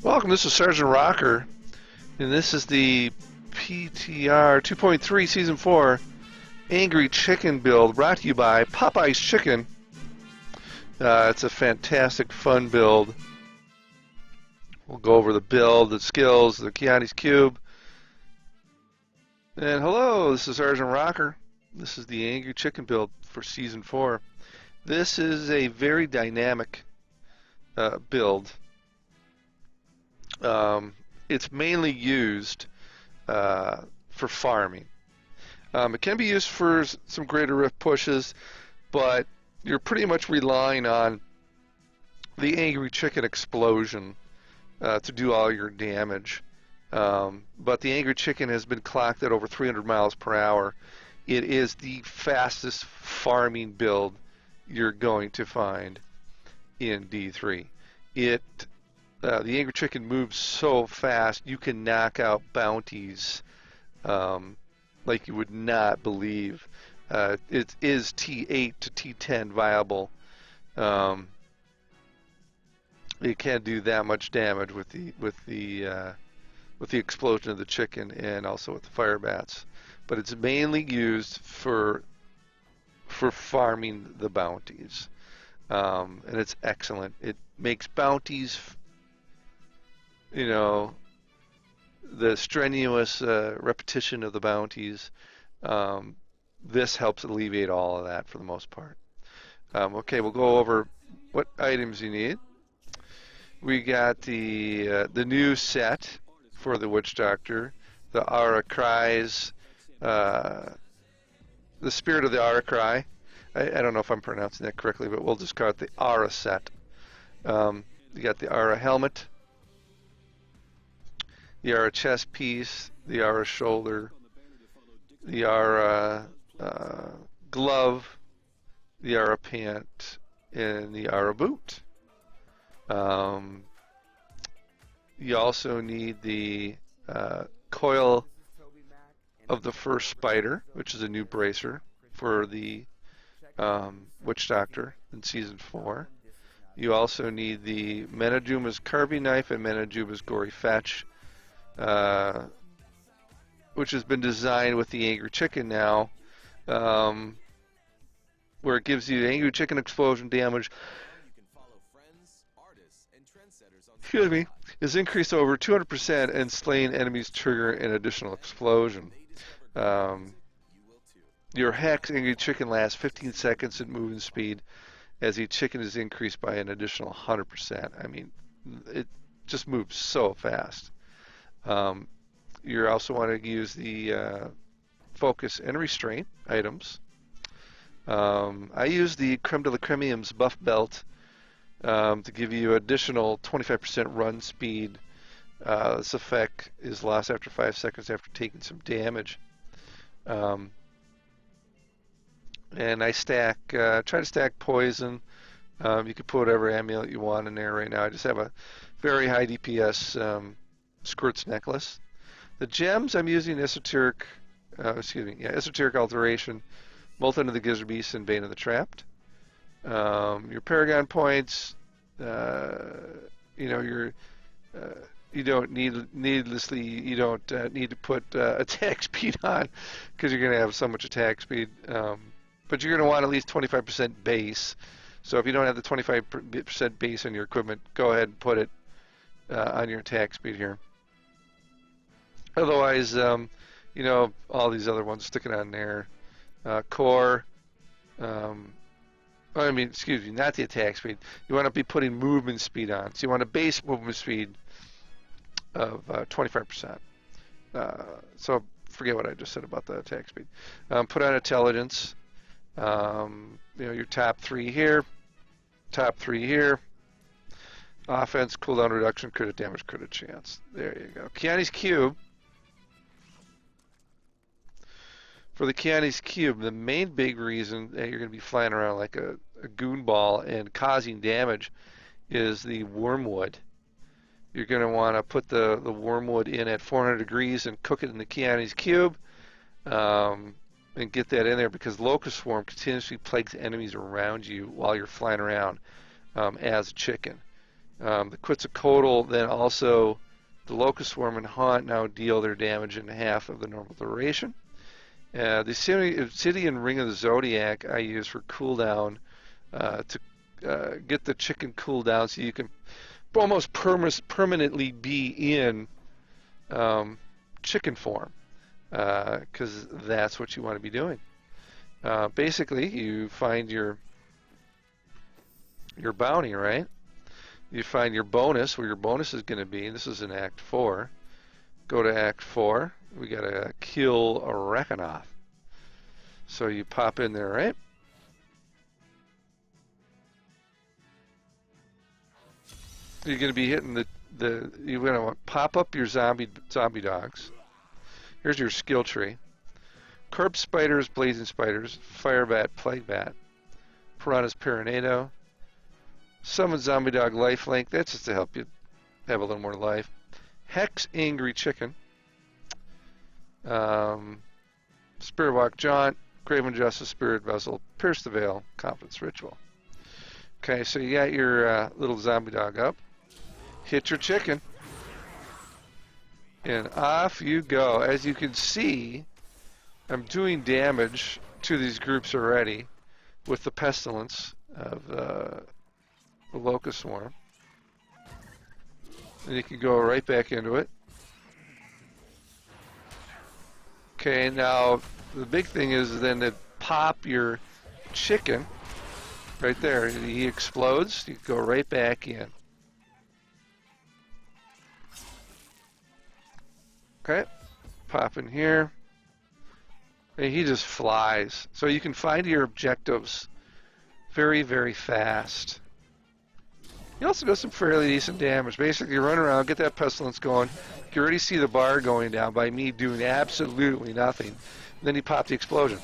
Welcome, this is Sergeant Rocker, and this is the PTR 2.3 Season 4 Angry Chicken build brought to you by Popeye's Chicken. It's a fantastic, fun build. We'll go over the build, the skills, the Kiani's Cube. And hello, this is Sergeant Rocker. This is the Angry Chicken build for Season 4. This is a very dynamic build. It's mainly used for farming. It can be used for some greater rift pushes, but you're pretty much relying on the Angry Chicken explosion to do all your damage. But the Angry Chicken has been clocked at over 300 miles per hour. It is the fastest farming build you're going to find in D3. The Angry Chicken moves so fast, you can knock out bounties like you would not believe. It is T8 to T10 viable. It can do that much damage with the explosion of the chicken and also with the fire bats. But it's mainly used for farming the bounties, and it's excellent. It makes bounties, you know, the strenuous repetition of the bounties. This helps alleviate all of that for the most part. Okay, we'll go over what items you need. We got the new set for the Witch Doctor, the Aura Cries, the Spirit of the Aura Cry. I don't know if I'm pronouncing that correctly, but we'll just call it the Aura set. You got the Aura Helmet, the Aura chest piece, the Aura shoulder, the Aura glove, the Aura pant, and the Aura boot. You also need the coil of the first spider, which is a new bracer for the Witch Doctor in Season 4. You also need the Menajuma's carving knife and Menajuma's gory fetch, which has been designed with the Angry Chicken now, where it gives you Angry Chicken explosion damage. Excuse me, is increased over 200% and slaying enemies trigger an additional explosion. Your Hex Angry Chicken lasts 15 seconds at moving speed as each chicken is increased by an additional 100%. I mean, it just moves so fast. You also want to use the focus and restraint items. I use the Creme de la Cremium's buff belt to give you additional 25% run speed. This effect is lost after 5 seconds after taking some damage. And I try to stack poison. You can put whatever amulet you want in there right now. I just have a very high DPS Squirts necklace. The gems I'm using esoteric alteration, Molten of the Gizzard Beast and Bane of the Trapped. Your Paragon points, you don't need to put attack speed on because you're going to have so much attack speed. But you're going to want at least 25% base. So if you don't have the 25% base on your equipment, go ahead and put it on your attack speed here. Otherwise, all these other ones sticking on there. Core. Excuse me, not the attack speed. You want to be putting movement speed on. So you want a base movement speed of 25%. So forget what I just said about the attack speed. Put on intelligence. Your top 3 here, top 3 here. Offense, cooldown reduction, crit damage, crit chance. There you go. Kiani's Cube. For the Kiani's Cube, the main big reason that you're going to be flying around like a goon ball and causing damage is the wormwood. You're going to want to put the wormwood in at 400 degrees and cook it in the Kiani's Cube. And get that in there because Locust Swarm continuously plagues enemies around you while you're flying around as a chicken. The Quetzalcoatl then also, the Locust Swarm and Haunt now deal their damage in half of the normal duration. The Obsidian Ring of the Zodiac I use for cooldown to get the chicken cooldown so you can almost permanently be in chicken form, because that's what you want to be doing. Basically, you find your bounty, right? You find your bonus, where your bonus is going to be. This is in Act 4. Go to Act 4. We got to kill a Rekanoth. So you pop in there, right? You're going to be hitting you're going to pop up your zombie dogs. Here's your skill tree. Corpse spiders, blazing spiders, fire bat, plague bat, piranhas Perinado, summon zombie dog lifelink. That's just to help you have a little more life. Hex angry chicken. Spirit walk jaunt, Graven justice, spirit vessel, pierce the veil, confidence ritual. Okay, so you got your little zombie dog up. Hit your chicken, and off you go. As you can see, I'm doing damage to these groups already with the pestilence of the Locust Swarm. And you can go right back into it. Okay, now the big thing is then to pop your chicken right there. He explodes, you go right back in. Okay, pop in here. And he just flies. So you can find your objectives very, very fast. You also do some fairly decent damage. Basically, you run around, get that pestilence going. You can already see the bar going down by me doing absolutely nothing. And then you pop the explosion.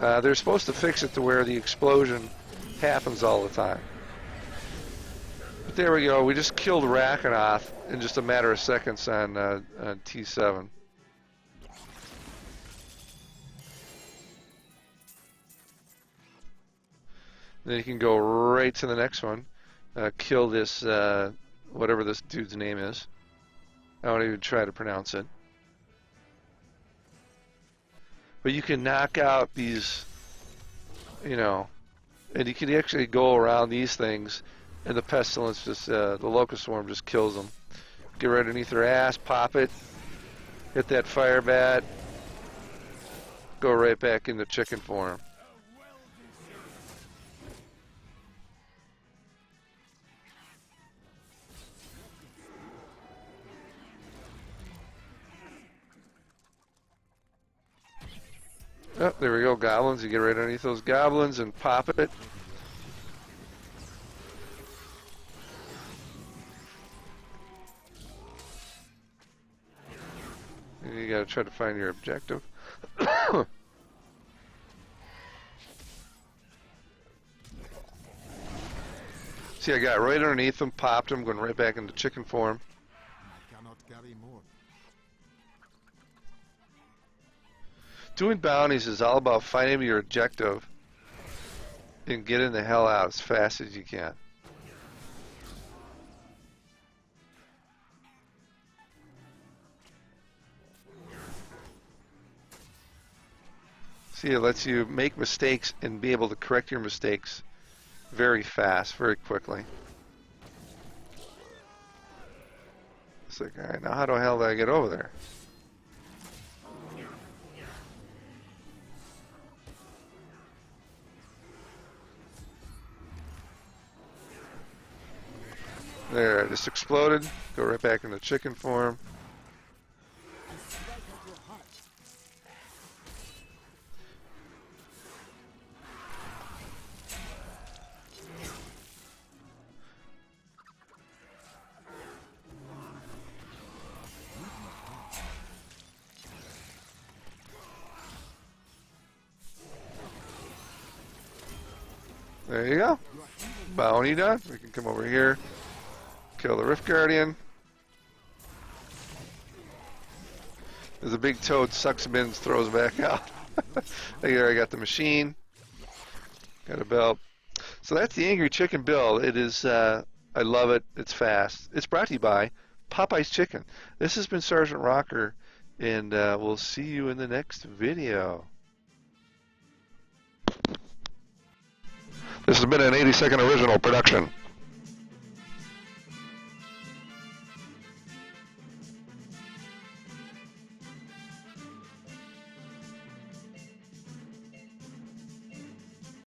They're supposed to fix it to where the explosion happens all the time. But there we go. We just killed Rakanoth in just a matter of seconds on T7. Then you can go right to the next one. Kill this, whatever this dude's name is. I won't even try to pronounce it. But you can knock out these, and you can actually go around these things, and the pestilence just, the locust swarm just kills them. Get right underneath their ass, pop it, hit that fire bat, go right back into chicken form. Oh, there we go, goblins. You get right underneath those goblins and pop it. And you gotta try to find your objective. See, I got right underneath them, popped them, going right back into chicken form. I cannot carry more. Doing bounties is all about finding your objective and getting the hell out as fast as you can. See, it lets you make mistakes and be able to correct your mistakes very fast, very quickly. It's like, alright, now how the hell do I get over there? There, I just exploded. Go right back into chicken form. There you go. Bounty done. We can come over here. Kill the Rift Guardian. There's a big toad, sucks him in, throws back out. There I got the machine. Got a belt. So that's the Angry Chicken build. It is I love it. It's fast. It's brought to you by Popeye's Chicken. This has been Sergeant Rocker, and we'll see you in the next video. This has been an 80-second original production.